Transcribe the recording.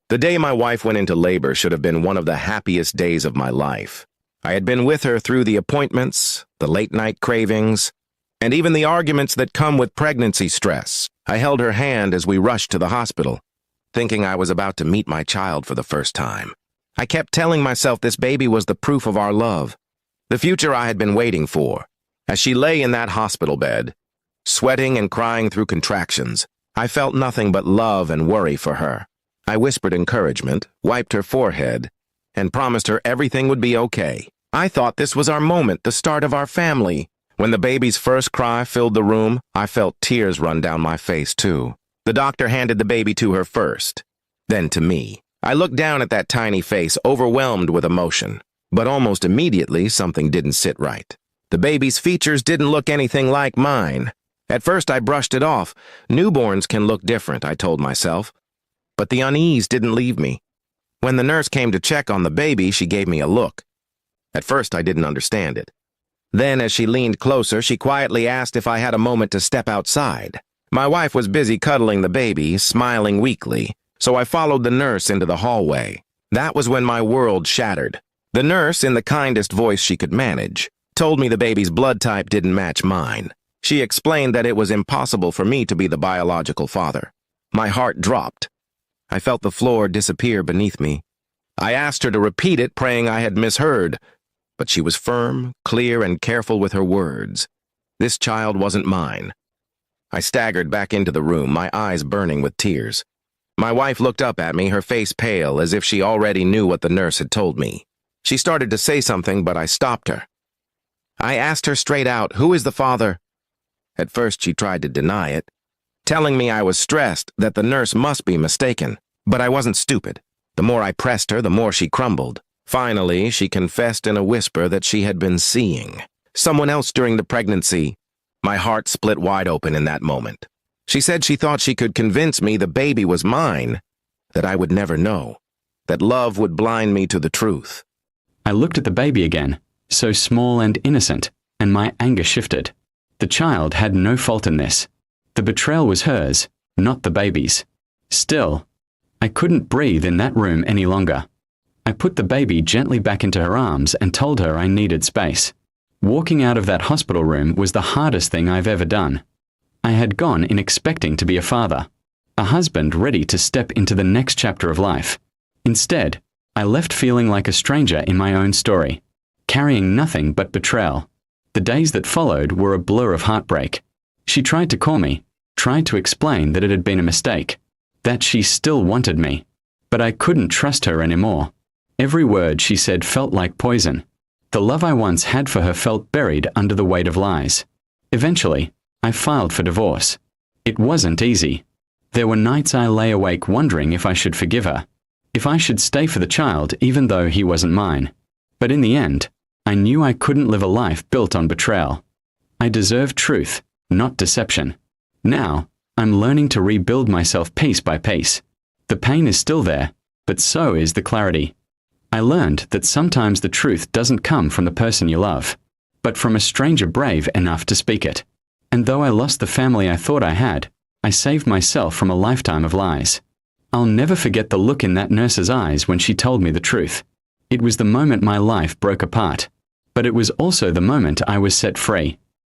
The day my wife went into labor should have been one of the happiest days of my life. I had been with her through the appointments, the late-night cravings, and even the arguments that come with pregnancy stress. I held her hand as we rushed to the hospital, thinking I was about to meet my child for the first time. I kept telling myself this baby was the proof of our love, the future I had been waiting for. As she lay in that hospital bed, sweating and crying through contractions, I felt nothing but love and worry for her. I whispered encouragement, wiped her forehead, and promised her everything would be okay. I thought this was our moment, the start of our family. When the baby's first cry filled the room, I felt tears run down my face too. The doctor handed the baby to her first, then to me. I looked down at that tiny face, overwhelmed with emotion. But almost immediately, something didn't sit right. The baby's features didn't look anything like mine. At first, I brushed it off. Newborns can look different, I told myself. But the unease didn't leave me. When the nurse came to check on the baby, she gave me a look. At first, I didn't understand it. Then, as she leaned closer, she quietly asked if I had a moment to step outside. My wife was busy cuddling the baby, smiling weakly, so I followed the nurse into the hallway. That was when my world shattered. The nurse, in the kindest voice she could manage, told me the baby's blood type didn't match mine. She explained that it was impossible for me to be the biological father. My heart dropped. I felt the floor disappear beneath me. I asked her to repeat it, praying I had misheard, but she was firm, clear, and careful with her words. This child wasn't mine. I staggered back into the room, my eyes burning with tears. My wife looked up at me, her face pale, as if she already knew what the nurse had told me. She started to say something, but I stopped her. I asked her straight out, "Who is the father?" At first, she tried to deny it, telling me I was stressed, that the nurse must be mistaken. But I wasn't stupid. The more I pressed her, the more she crumbled. Finally, she confessed in a whisper that she had been seeing someone else during the pregnancy. My heart split wide open in that moment. She said she thought she could convince me the baby was mine, that I would never know, that love would blind me to the truth. I looked at the baby again, so small and innocent, and my anger shifted. The child had no fault in this. The betrayal was hers, not the baby's. Still, I couldn't breathe in that room any longer. I put the baby gently back into her arms and told her I needed space. Walking out of that hospital room was the hardest thing I've ever done. I had gone in expecting to be a father, a husband ready to step into the next chapter of life. Instead, I left feeling like a stranger in my own story, carrying nothing but betrayal. The days that followed were a blur of heartbreak. She tried to call me, tried to explain that it had been a mistake, that she still wanted me, but I couldn't trust her anymore. Every word she said felt like poison. The love I once had for her felt buried under the weight of lies. Eventually, I filed for divorce. It wasn't easy. There were nights I lay awake wondering if I should forgive her, if I should stay for the child even though he wasn't mine. But in the end, I knew I couldn't live a life built on betrayal. I deserved truth, not deception. Now, I'm learning to rebuild myself piece by piece. The pain is still there, but so is the clarity. I learned that sometimes the truth doesn't come from the person you love, but from a stranger brave enough to speak it. And though I lost the family I thought I had, I saved myself from a lifetime of lies. I'll never forget the look in that nurse's eyes when she told me the truth. It was the moment my life broke apart, but it was also the moment I was set free.